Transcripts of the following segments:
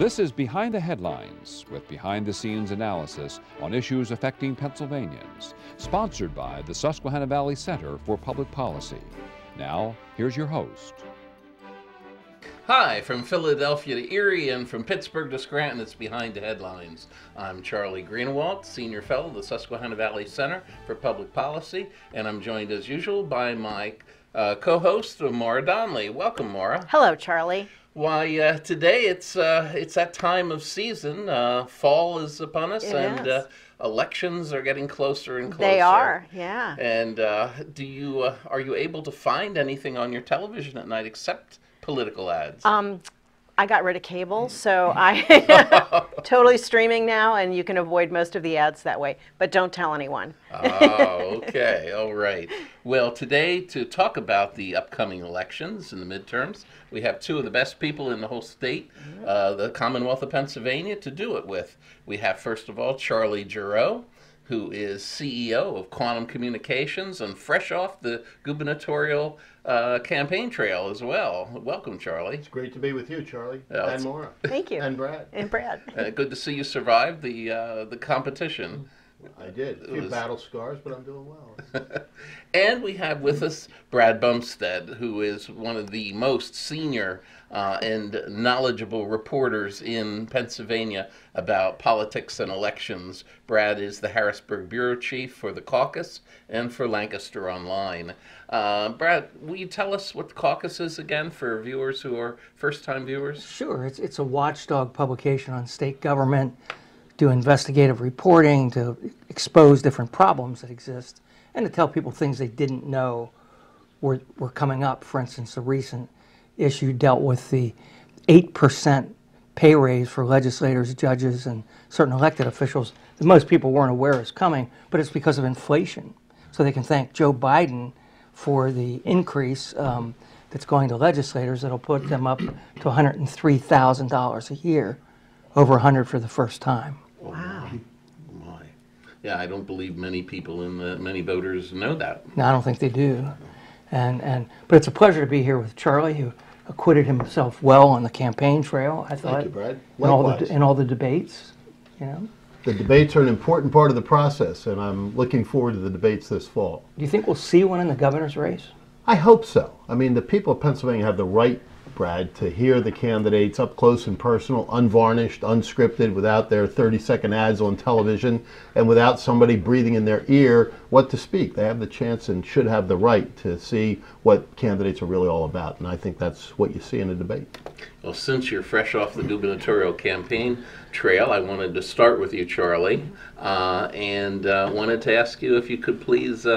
This is Behind the Headlines, with behind-the-scenes analysis on issues affecting Pennsylvanians, sponsored by the Susquehanna Valley Center for Public Policy. Now, here's your host. Hi, from Philadelphia to Erie and from Pittsburgh to Scranton, it's Behind the Headlines. I'm Charlie Greenewalt, Senior Fellow of the Susquehanna Valley Center for Public Policy, and I'm joined as usual by my co-host, Maura Donnelly. Welcome, Maura. Hello, Charlie. Why, today it's that time of season. Fall is upon us, and elections are getting closer and closer. They are, yeah. And are you able to find anything on your television at night except political ads? I got rid of cable, so I totally streaming now, and you can avoid most of the ads that way. But don't tell anyone. Oh, okay, all right. Well, today to talk about the upcoming elections and the midterms, we have two of the best people in the whole state, the Commonwealth of Pennsylvania, to do it with. We have, first of all, Charlie Giroux, who is CEO of Quantum Communications and fresh off the gubernatorial campaign trail as well. Welcome, Charlie. It's great to be with you, Charlie, and Maura. Thank you. And Brad. And Brad. Good to see you survived the competition. I did. A few battle scars, but I'm doing well. And we have with us Brad Bumstead, who is one of the most senior and knowledgeable reporters in Pennsylvania about politics and elections. Brad is the Harrisburg Bureau Chief for the Caucus and for Lancaster Online. Brad, will you tell us what the Caucus is again for viewers who are first-time viewers? Sure. It's a watchdog publication on state government, do investigative reporting, to expose different problems that exist, and to tell people things they didn't know were coming up. For instance, a recent issue dealt with the 8% pay raise for legislators, judges, and certain elected officials that most people weren't aware is coming, but it's because of inflation. So they can thank Joe Biden for the increase that's going to legislators that'll put them up to $103,000 a year, over $100 for the first time. Wow. My. Yeah, I don't believe many people many voters know that. No, I don't think they do. But it's a pleasure to be here with Charlie, who acquitted himself well on the campaign trail, I thought. Thank you, Brad. In all the debates, you know. The debates are an important part of the process, and I'm looking forward to the debates this fall. Do you think we'll see one in the governor's race? I hope so. I mean, the people of Pennsylvania have the right, Brad, to hear the candidates up close and personal, unvarnished, unscripted, without their 30-second ads on television, and without somebody breathing in their ear what to speak. They have the chance and should have the right to see what candidates are really all about, and I think that's what you see in a debate. Well, since you're fresh off the gubernatorial campaign trail, I wanted to start with you, Charlie, and wanted to ask you if you could please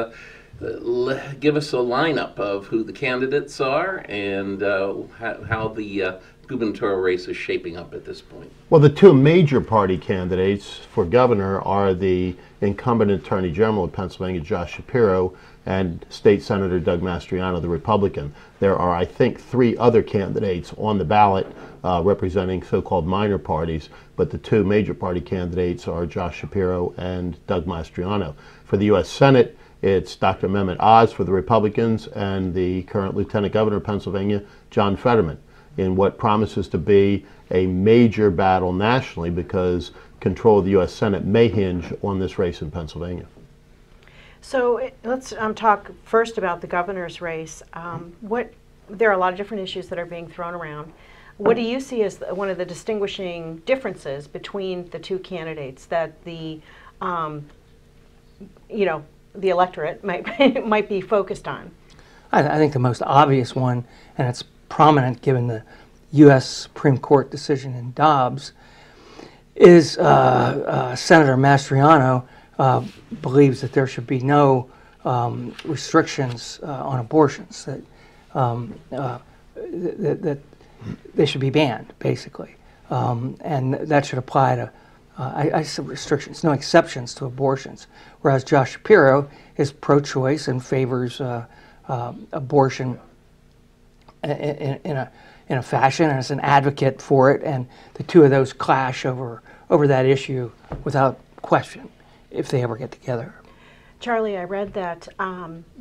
give us a lineup of who the candidates are and how the gubernatorial race is shaping up at this point. Well, the two major party candidates for governor are the incumbent Attorney General of Pennsylvania, Josh Shapiro, and State Senator Doug Mastriano, the Republican. There are, I think, three other candidates on the ballot representing so-called minor parties, but the two major party candidates are Josh Shapiro and Doug Mastriano. For the U.S. Senate, it's Dr. Mehmet Oz for the Republicans and the current Lieutenant Governor of Pennsylvania, John Fetterman, in what promises to be a major battle nationally because control of the U.S. Senate may hinge on this race in Pennsylvania. So let's talk first about the governor's race. There are a lot of different issues that are being thrown around. What do you see as one of the distinguishing differences between the two candidates that the electorate might be focused on? I think the most obvious one, and it's prominent given the U.S. Supreme Court decision in Dobbs, is Senator Mastriano believes that there should be no restrictions on abortions, that they should be banned, basically. And that should apply to, I said restrictions, no exceptions to abortions. Whereas Josh Shapiro is pro-choice and favors abortion in a fashion, and is an advocate for it. And the two of those clash over that issue without question if they ever get together. Charlie, I read that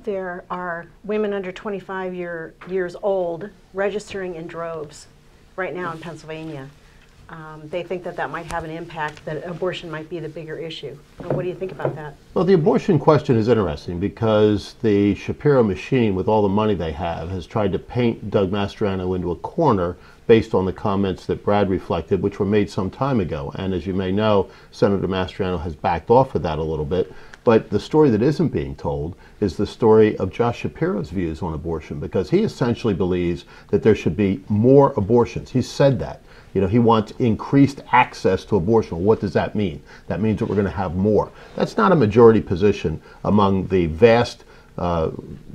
there are women under 25 years old registering in droves right now in Pennsylvania They think that that might have an impact, that abortion might be the bigger issue. What do you think about that? Well, the abortion question is interesting because the Shapiro machine, with all the money they have, has tried to paint Doug Mastriano into a corner based on the comments that Brad reflected, which were made some time ago. And as you may know, Senator Mastriano has backed off of that a little bit. But the story that isn't being told is the story of Josh Shapiro's views on abortion, because he essentially believes that there should be more abortions. He's said that. You know, he wants increased access to abortion. Well, what does that mean? That means that we're going to have more. That's not a majority position among the vast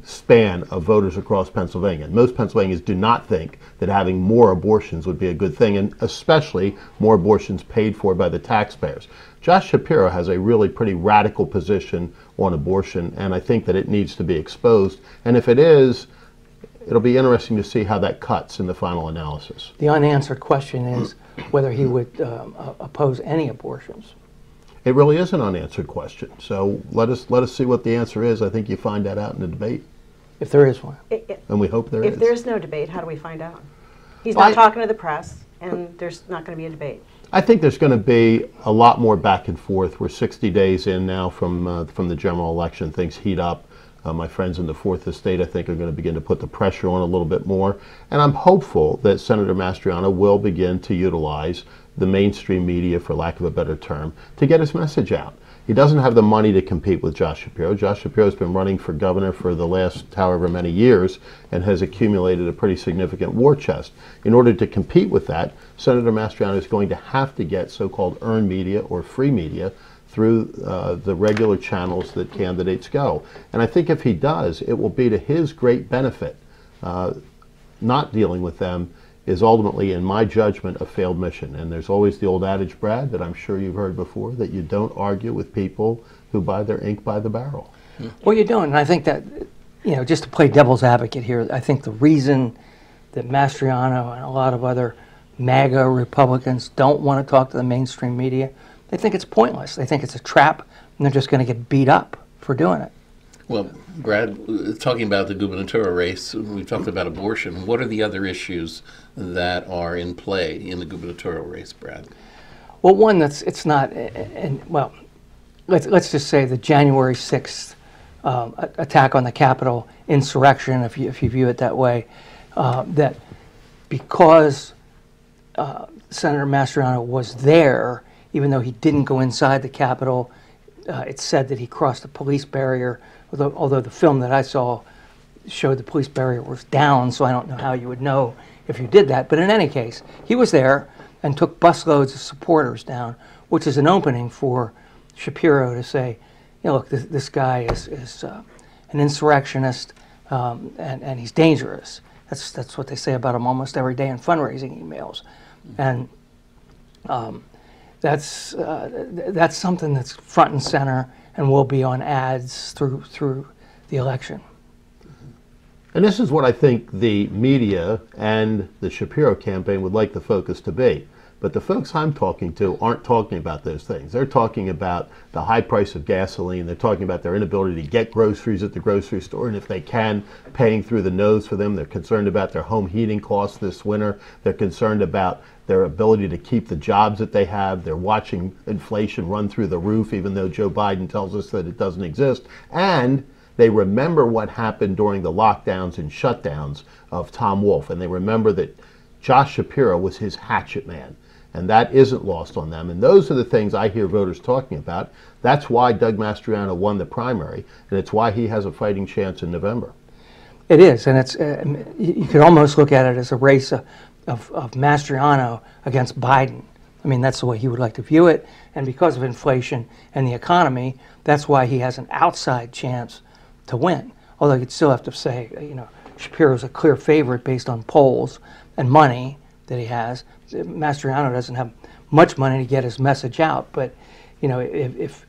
span of voters across Pennsylvania. Most Pennsylvanians do not think that having more abortions would be a good thing, and especially more abortions paid for by the taxpayers. Josh Shapiro has a really pretty radical position on abortion, and I think that it needs to be exposed. And if it is, it'll be interesting to see how that cuts in the final analysis. The unanswered question is whether he would oppose any abortions. It really is an unanswered question. So let us see what the answer is. I think you find that out in the debate. If there is one. And we hope there is. If there's no debate, how do we find out? He's not talking to the press, and there's not going to be a debate. I think there's going to be a lot more back and forth. We're 60 days in now from the general election. Things heat up. My friends in the Fourth Estate, I think, are going to begin to put the pressure on a little bit more. And I'm hopeful that Senator Mastriano will begin to utilize the mainstream media, for lack of a better term, to get his message out. He doesn't have the money to compete with Josh Shapiro. Josh Shapiro's been running for governor for the last however many years and has accumulated a pretty significant war chest. In order to compete with that, Senator Mastriano is going to have to get so-called earned media or free media through the regular channels that candidates go. And I think if he does, it will be to his great benefit. Not dealing with them is ultimately, in my judgment, a failed mission. And there's always the old adage, Brad, that I'm sure you've heard before, that you don't argue with people who buy their ink by the barrel. Well, you don't. And I think that, you know, just to play devil's advocate here, I think the reason that Mastriano and a lot of other MAGA Republicans don't want to talk to the mainstream media, they think it's pointless. They think it's a trap, and they're just going to get beat up for doing it. Well, Brad, talking about the gubernatorial race, we talked about abortion. What are the other issues that are in play in the gubernatorial race, Brad? Well, one let's just say the January 6th attack on the Capitol, insurrection, if you view it that way, that because Senator Mastriano was there, even though he didn't go inside the Capitol, it's said that he crossed the police barrier, although the film that I saw showed the police barrier was down, so I don't know how you would know if you did that. But in any case, he was there and took busloads of supporters down, which is an opening for Shapiro to say, you know, look, this guy is an insurrectionist, and he's dangerous. That's what they say about him almost every day in fundraising emails. And that's something that's front and center and will be on ads through the election. And this is what I think the media and the Shapiro campaign would like the focus to be. But the folks I'm talking to aren't talking about those things. They're talking about the high price of gasoline. They're talking about their inability to get groceries at the grocery store, and if they can, paying through the nose for them. They're concerned about their home heating costs this winter. They're concerned about their ability to keep the jobs that they have. They're watching inflation run through the roof, even though Joe Biden tells us that it doesn't exist. And they remember what happened during the lockdowns and shutdowns of Tom Wolf, and they remember that Josh Shapiro was his hatchet man. And that isn't lost on them. And those are the things I hear voters talking about. That's why Doug Mastriano won the primary, and it's why he has a fighting chance in November. It is, and it's you could almost look at it as a race of Mastriano against Biden. I mean, that's the way he would like to view it. And because of inflation and the economy, that's why he has an outside chance to win. Although you'd still have to say, you know, Shapiro's a clear favorite based on polls and money that he has. Mastriano doesn't have much money to get his message out, but you know, if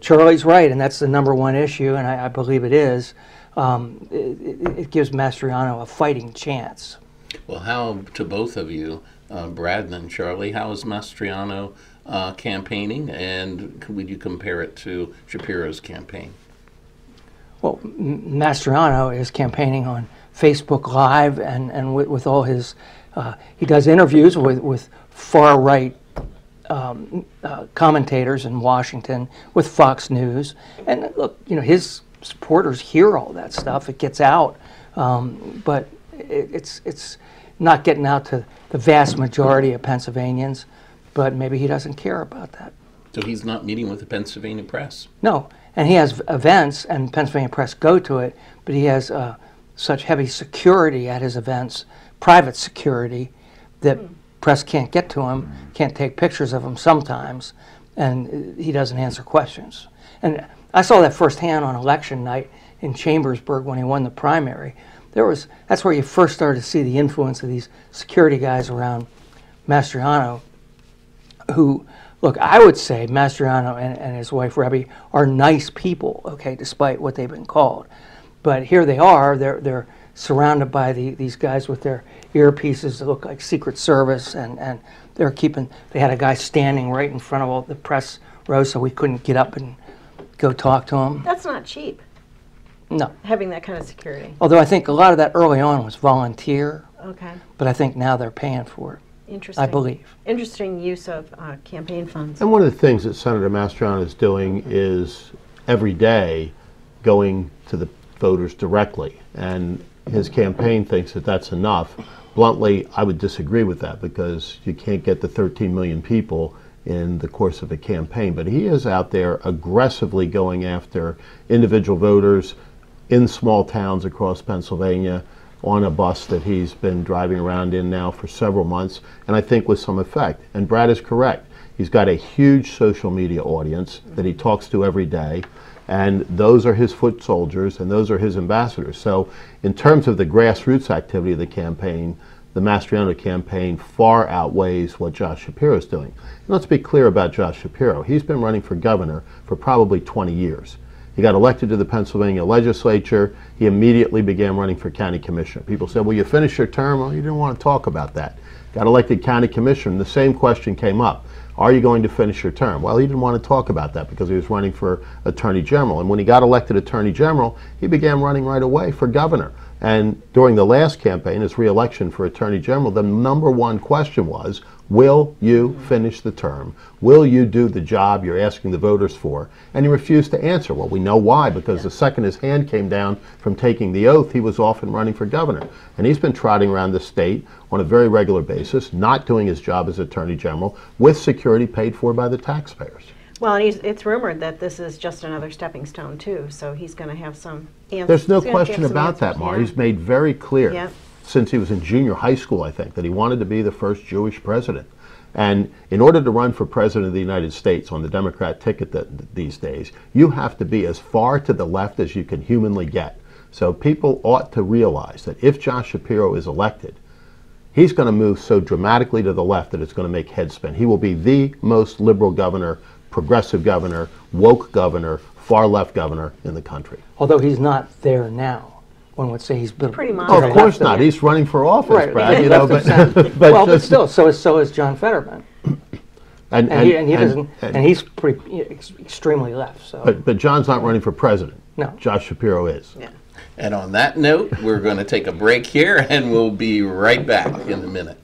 Charlie's right, and that's the number one issue, and I believe it is, it gives Mastriano a fighting chance. Well, how, to both of you, Brad and Charlie, how is Mastriano campaigning, and would you compare it to Shapiro's campaign? Well, Mastriano is campaigning on Facebook Live and with all his, he does interviews with far-right commentators in Washington, with Fox News. And look, you know, his supporters hear all that stuff. It gets out, but it's not getting out to the vast majority of Pennsylvanians, but maybe he doesn't care about that. So he's not meeting with the Pennsylvania press? No, and he has events, and Pennsylvania press go to it, but he has such heavy security at his events, private security, that press can't get to him, can't take pictures of him sometimes, and he doesn't answer questions. And I saw that firsthand on election night in Chambersburg when he won the primary. That's where you first started to see the influence of these security guys around Mastriano, who, look, I would say Mastriano and his wife Rebbe are nice people, okay, despite what they've been called. But here they are, they're surrounded by these guys with their earpieces that look like Secret Service, and they had a guy standing right in front of all the press row so we couldn't get up and go talk to him. That's not cheap, No. having that kind of security. Although I think a lot of that early on was volunteer, Okay, but I think now they're paying for it, interesting. I believe. Interesting use of campaign funds. And one of the things that Senator Mastriano is doing is every day going to the voters directly, and his campaign thinks that that's enough. Bluntly, I would disagree with that, because you can't get the 13 million people in the course of a campaign. But he is out there aggressively going after individual voters in small towns across Pennsylvania on a bus that he's been driving around in now for several months, and I think with some effect. And Brad is correct. He's got a huge social media audience that he talks to every day, and those are his foot soldiers and those are his ambassadors. So in terms of the grassroots activity of the campaign, the Mastriano campaign far outweighs what Josh Shapiro is doing. And let's be clear about Josh Shapiro. He's been running for governor for probably 20 years. He got elected to the Pennsylvania legislature. He immediately began running for county commissioner. People said, well, you finished your term? Well, you didn't want to talk about that. Got elected county commissioner, and the same question came up. Are you going to finish your term? Well, he didn't want to talk about that because he was running for attorney general. And when he got elected attorney general, he began running right away for governor. And during the last campaign, his re-election for attorney general, the number one question was, will you finish the term? Will you do the job you're asking the voters for? And he refused to answer. Well, we know why, because the second his hand came down from taking the oath, he was off and running for governor. And he's been trotting around the state on a very regular basis, not doing his job as attorney general, with security paid for by the taxpayers. Well, and it's rumored that this is just another stepping stone, too, so he's going to have some answers. There's no question about that, Mar. Yeah. He's made very clear, Yeah. since he was in junior high school, I think, that he wanted to be the first Jewish president. And in order to run for president of the United States on the Democrat ticket these days, you have to be as far to the left as you can humanly get. So people ought to realize that if Josh Shapiro is elected, he's going to move so dramatically to the left that it's going to make heads spin. He will be the most liberal governor, progressive governor, woke governor, far left governor in the country. Although he's not there now. One would say he's been Pretty much. Oh, of course not. He's running for office, Right, Brad. You left know, of center. but But still, so is John Fetterman, and he doesn't, and he's pretty extremely left. So, but John's not running for president. No. Josh Shapiro is. Yeah. And on that note, we're going to take a break here, and we'll be right back in a minute.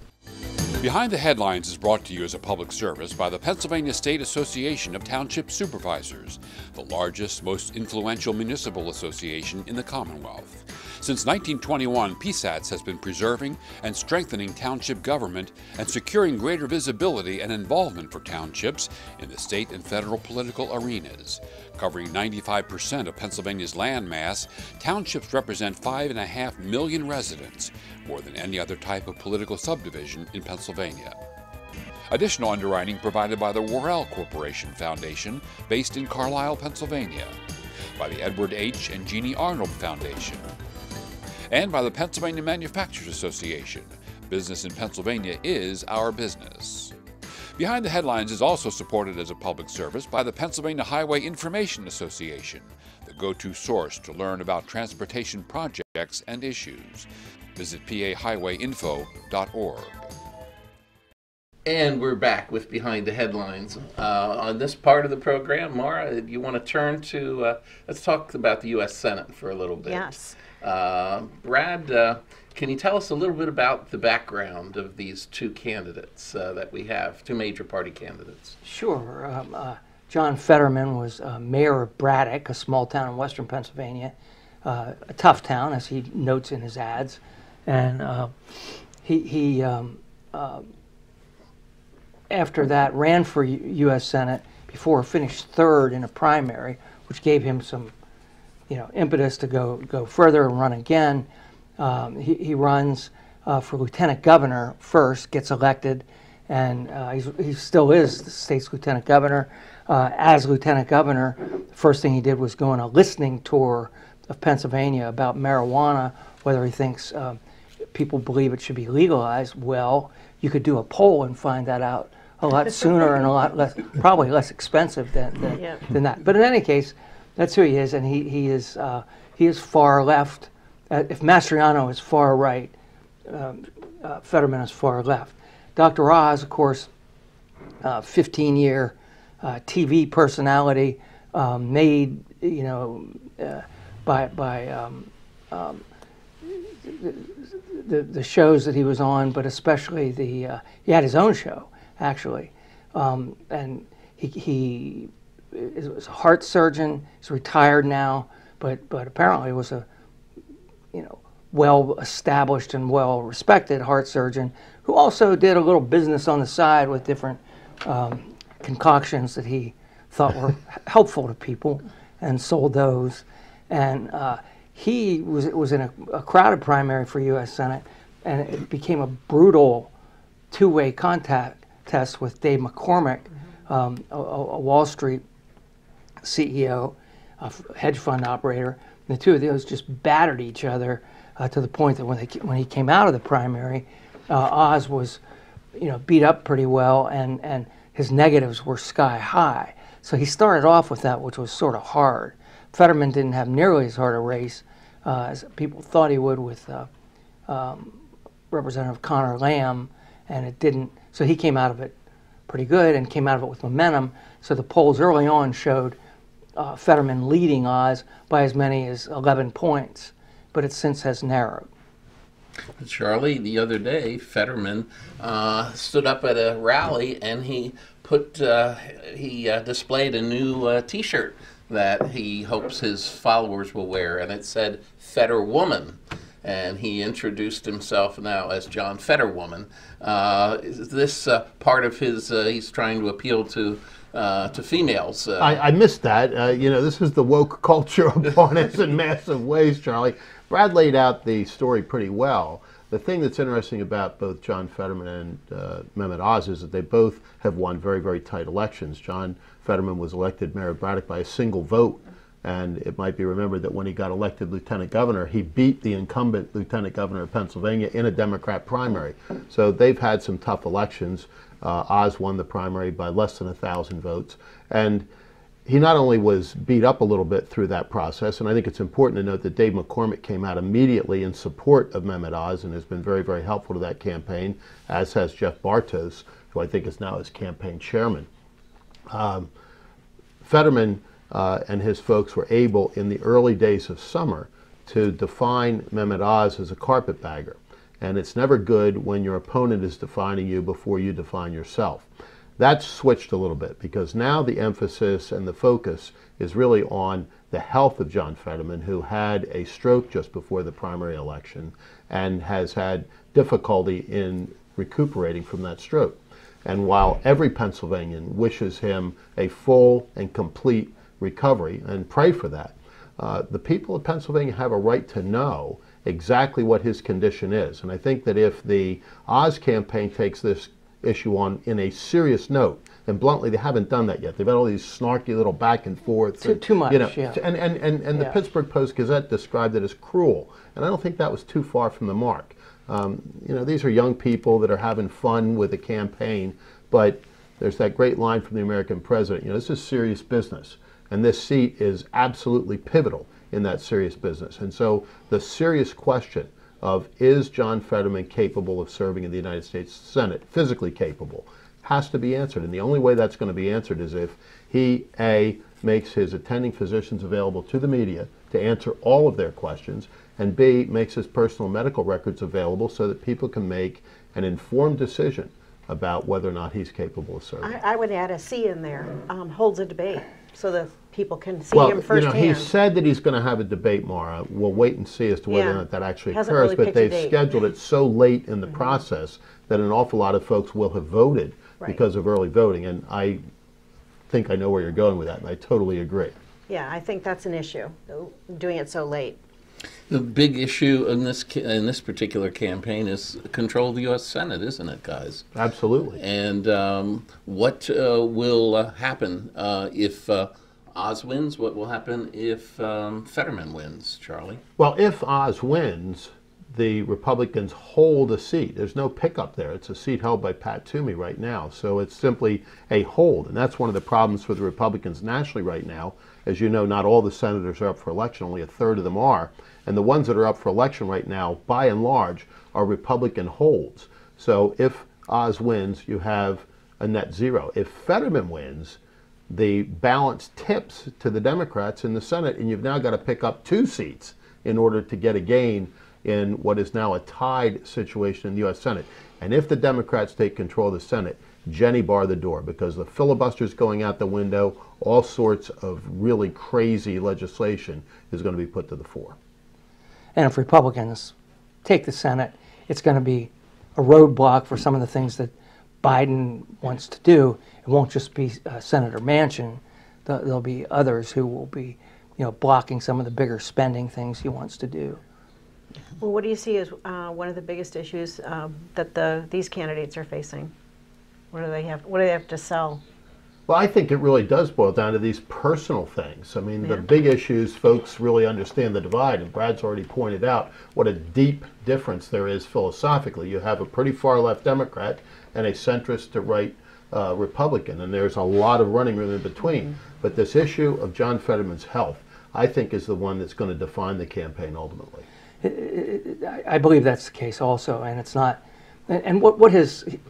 Behind the Headlines is brought to you as a public service by the Pennsylvania State Association of Township Supervisors, the largest, most influential municipal association in the Commonwealth. Since 1921, PSATS has been preserving and strengthening township government and securing greater visibility and involvement for townships in the state and federal political arenas. Covering 95% of Pennsylvania's land mass, townships represent 5.5 million residents, more than any other type of political subdivision in Pennsylvania. Additional underwriting provided by the Worrell Corporation Foundation, based in Carlisle, Pennsylvania, by the Edward H. and Jeannie Arnold Foundation, and by the Pennsylvania Manufacturers Association. Business in Pennsylvania is our business. Behind the Headlines is also supported as a public service by the Pennsylvania Highway Information Association, the go-to source to learn about transportation projects and issues. Visit pahighwayinfo.org. And we're back with Behind the Headlines. On this part of the program, Mara, you want to turn to, let's talk about the U.S. Senate for a little bit. Yes. Brad, can you tell us a little bit about the background of these two candidates that we have, two major party candidates? Sure. John Fetterman was mayor of Braddock, a small town in western Pennsylvania, a tough town, as he notes in his ads. And he after that, ran for U.S. Senate before finished third in a primary, which gave him some, impetus to go further and run again. He runs for lieutenant governor first, gets elected, and he still is the state's lieutenant governor. As lieutenant governor, the first thing he did was go on a listening tour of Pennsylvania about marijuana, whether he thinks people believe it should be legalized. Well, you could do a poll and find that out a lot sooner and a lot less, probably less expensive than that. But in any case, that's who he is, and he is far left. If Mastriano is far right, Fetterman is far left. Dr. Oz, of course, 15-year TV personality, made by the shows that he was on, but especially he had his own show actually, and he was a heart surgeon. He's retired now, but apparently was a well-established and well-respected heart surgeon who also did a little business on the side with different concoctions that he thought were helpful to people, and sold those. And he was in a crowded primary for U.S. Senate, and it became a brutal two-way contact test with Dave McCormick, a Wall Street CEO, a hedge fund operator. And the two of those just battered each other to the point that when he came out of the primary, Oz was, beat up pretty well, and his negatives were sky high. So he started off with that, which was sort of hard. Fetterman didn't have nearly as hard a race as people thought he would with Representative Connor Lamb, and it didn't. So he came out of it pretty good and came out of it with momentum. So the polls early on showed Fetterman leading Oz by as many as 11 points, but it since has narrowed. Charlie, the other day, Fetterman stood up at a rally and he displayed a new T-shirt that he hopes his followers will wear, and it said "Fetter Woman," and he introduced himself now as John Fetterwoman. Is this part of his? He's trying to appeal to females. I missed that. This is the woke culture upon us in massive ways, Charlie. Brad laid out the story pretty well. The thing that's interesting about both John Fetterman and Mehmet Oz is that they both have won very, very tight elections. John Fetterman was elected mayor of Braddock by a single vote, and it might be remembered that when he got elected lieutenant governor, he beat the incumbent lieutenant governor of Pennsylvania in a Democrat primary. So they've had some tough elections. Oz won the primary by less than 1,000 votes, and he not only was beat up a little bit through that process, and I think it's important to note that Dave McCormick came out immediately in support of Mehmet Oz and has been very, very helpful to that campaign, as has Jeff Bartos, who I think is now his campaign chairman. Fetterman and his folks were able, in the early days of summer, to define Mehmet Oz as a carpetbagger. And it's never good when your opponent is defining you before you define yourself. That's switched a little bit, because now the emphasis and the focus is really on the health of John Fetterman, who had a stroke just before the primary election and has had difficulty in recuperating from that stroke. And while every Pennsylvanian wishes him a full and complete recovery and pray for that, the people of Pennsylvania have a right to know exactly what his condition is. And I think that if the Oz campaign takes this issue on in a serious note, and bluntly, they haven't done that yet. They've had all these snarky little back and forth. Too much, yeah. And the Pittsburgh Post-Gazette described it as cruel. And I don't think that was too far from the mark. These are young people that are having fun with a campaign, but there's that great line from the American president, this is serious business. And this seat is absolutely pivotal in that serious business. And so the serious question of, is John Fetterman capable of serving in the United States Senate, physically capable, has to be answered. And the only way that's going to be answered is if he, A, makes his attending physicians available to the media to answer all of their questions, and B, makes his personal medical records available so that people can make an informed decision about whether or not he's capable of serving. I would add a C in there, holds a debate, so that people can see Well, him firsthand. he said that he's going to have a debate, Mara. We'll wait and see as to whether or not that actually Hasn't occurs, really but picked a they've date. scheduled it so late in the process that an awful lot of folks will have voted because of early voting, and I think I know where you're going with that, and I totally agree. Yeah, I think that's an issue, doing it so late. The big issue in this particular campaign is control of the U.S. Senate, isn't it, guys? Absolutely. And what will happen if Oz wins? What will happen if Fetterman wins, Charlie? Well, if Oz wins, the Republicans hold a seat. There's no pickup there. It's a seat held by Pat Toomey right now. So it's simply a hold. And that's one of the problems for the Republicans nationally right now. As you know, not all the senators are up for election. Only a third of them are. And the ones that are up for election right now, by and large, are Republican holds. So if Oz wins, you have a net zero. If Fetterman wins, the balance tips to the Democrats in the Senate, and you've now got to pick up 2 seats in order to get a gain in what is now a tied situation in the U.S. Senate. And if the Democrats take control of the Senate, Jenny bar the door, because the filibuster's going out the window, all sorts of really crazy legislation is going to be put to the fore. And if Republicans take the Senate, it's going to be a roadblock for some of the things that Biden wants to do. It won't just be Senator Manchin. There'll be others who will be, blocking some of the bigger spending things he wants to do. Well, what do you see as one of the biggest issues that these candidates are facing? What do they have to sell? Well, I think it really does boil down to these personal things. I mean, the big issues, folks really understand the divide, and Brad's already pointed out what a deep difference there is philosophically. You have a pretty far left Democrat and a centrist to right Republican, and there's a lot of running room in between. But this issue of John Fetterman's health, I think, is the one that's going to define the campaign ultimately. I believe that's the case also, and it's not. And what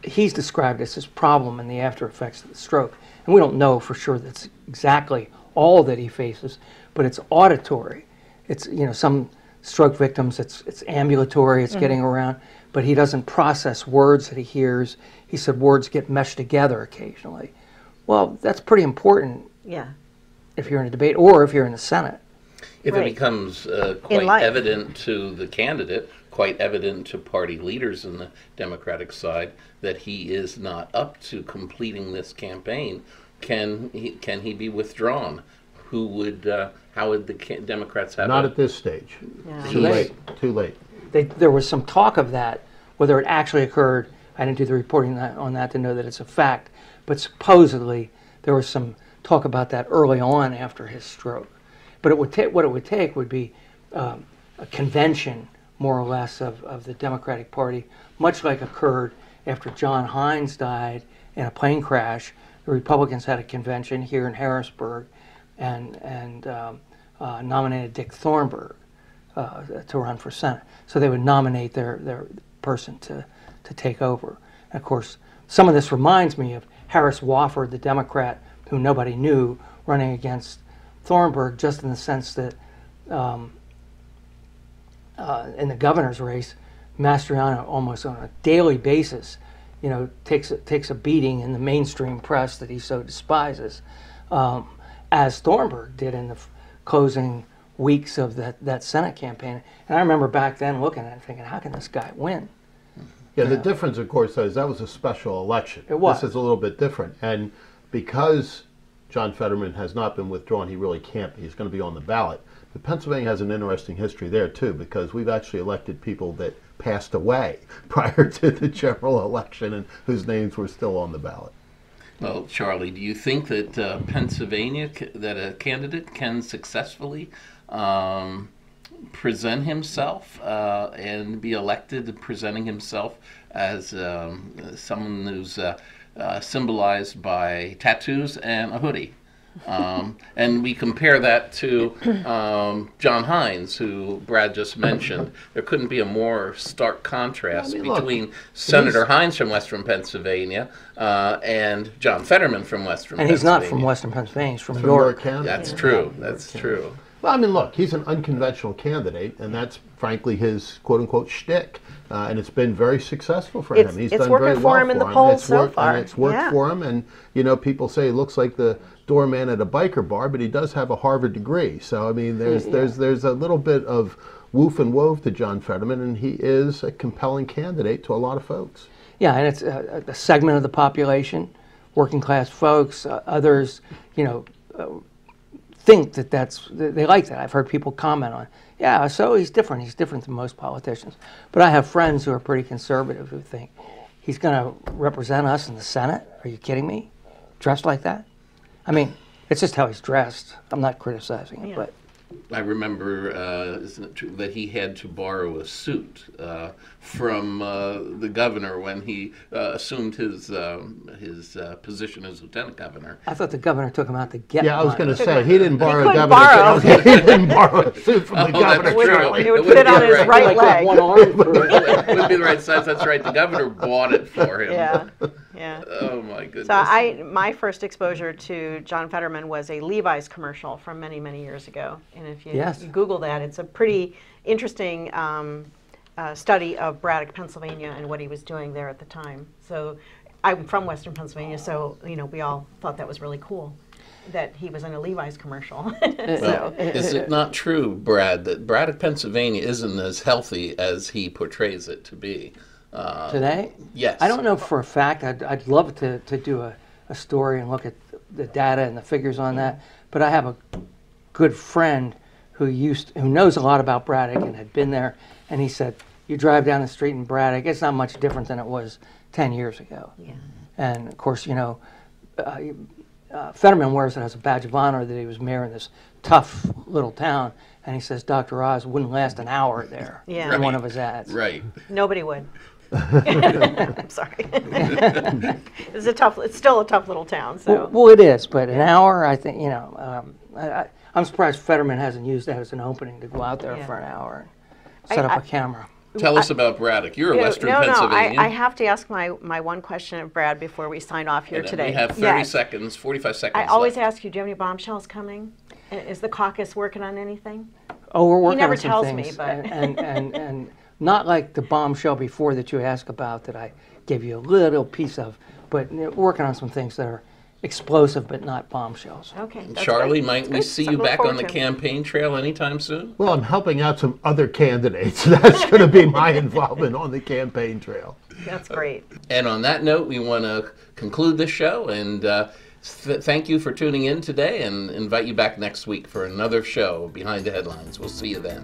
he's described as his problem in the after effects of the stroke, and we don't know for sure that's exactly all that he faces, but it's auditory. It's some stroke victims it's ambulatory, it's getting around, but he doesn't process words that he hears. He said words get meshed together occasionally. Well, that's pretty important. Yeah. If you're in a debate or if you're in the Senate. If it becomes quite evident to the candidate, quite evident to party leaders in the Democratic side, that he is not up to completing this campaign, can he be withdrawn? How would the Democrats have Not at this stage. Yeah. Too late. Too late. There was some talk of that, whether it actually occurred. I didn't do the reporting on that to know that it's a fact, but supposedly there was some talk about that early on after his stroke. But what it would take would be a convention, more or less, of the Democratic Party, much like occurred after John Hines died in a plane crash. The Republicans had a convention here in Harrisburg and nominated Dick Thornburgh to run for Senate. So they would nominate their person to take over. And of course, some of this reminds me of Harris Wofford, the Democrat who nobody knew, running against Thornburgh, just in the sense that in the governor's race, Mastriano almost on a daily basis, takes a beating in the mainstream press that he so despises, as Thornburgh did in the closing weeks of that Senate campaign. And I remember back then looking at it thinking, how can this guy win? Yeah, the difference, of course, is that was a special election. It was. This is a little bit different. And because John Fetterman has not been withdrawn, he really can't be. He's going to be on the ballot. But Pennsylvania has an interesting history there, too, because we've actually elected people that passed away prior to the general election and whose names were still on the ballot. Well, Charlie, do you think that Pennsylvania, that a candidate can successfully present himself and be elected presenting himself as someone who's symbolized by tattoos and a hoodie? And we compare that to John Hines, who Brad just mentioned. There couldn't be a more stark contrast between Senator Hines from Western Pennsylvania and John Fetterman from Western Pennsylvania. And he's not from Western Pennsylvania, he's from York County. That's true. That's true. Well, I mean, look, he's an unconventional candidate, and that's frankly his quote-unquote shtick, and it's been very successful for him. He's it's done working very for well him in the for polls so far. And it's worked Yeah. for him, and you know, people say he looks like the doorman at a biker bar, but he does have a Harvard degree. So I mean, there's a little bit of woof and wove to John Fetterman, and he is a compelling candidate to a lot of folks. Yeah, and it's a segment of the population, working class folks, others, you know, think that they like that. I've heard people comment on, yeah, so he's different. He's different than most politicians. But I have friends who are pretty conservative who think he's going to represent us in the Senate. Are you kidding me? Dressed like that? I mean, it's just how he's dressed. I'm not criticizing it, but. I remember, isn't it true, that he had to borrow a suit from the governor when he assumed his position as lieutenant governor. I thought the governor took him out to get Yeah, I was one. going to say, he didn't borrow a couldn't governor. borrow. He didn't borrow a suit from the Oh, governor. that's true. Charlie. It would wouldn't fit on be his right leg. One arm for it. It wouldn't be the right size. That's right. The governor bought it for him. Yeah, yeah. Oh my goodness. So my first exposure to John Fetterman was a Levi's commercial from many, many years ago. And if you, Yes. you Google that, it's a pretty interesting study of Braddock, Pennsylvania, and what he was doing there at the time. So I'm from Western Pennsylvania, so you know we all thought that was really cool that he was in a Levi's commercial. Well, is it not true, Brad, that Braddock, Pennsylvania isn't as healthy as he portrays it to be? Today? Yes. I don't know for a fact. I'd love to do a story and look at the data and the figures on that. But I have a good friend who knows a lot about Braddock and had been there, and he said, you drive down the street in Braddock, it's not much different than it was 10 years ago. Yeah. And of course, you know, Fetterman wears it as a badge of honor that he was mayor in this tough little town, and he says Dr. Oz wouldn't last an hour there Yeah. in one of his ads. Right. Nobody would. I'm sorry. It's still a tough little town. So Well, it is, but an hour, I think, you know, I'm surprised Fetterman hasn't used that as an opening to go out there Yeah. for an hour and set up a camera. Tell us about Braddock. You're a Western no, Pennsylvania. I have to ask my one question of Brad before we sign off here And today. we have 30 Yes. seconds, 45 seconds I always left. ask you, do you have any bombshells coming? Is the caucus working on anything? Oh, we're working never on some tells things, me, but- and not like the bombshell before that you asked about that I gave you a little piece of, but we're working on some things that are explosive but not bombshells. Okay. that's Charlie, good. might That's we good. see Something you to look back on forward the to. campaign trail anytime soon? Well, I'm helping out some other candidates. That's going to be my involvement on the campaign trail. That's great. And on that note, we want to conclude this show and thank you for tuning in today and invite you back next week for another show, Behind the Headlines. We'll see you then.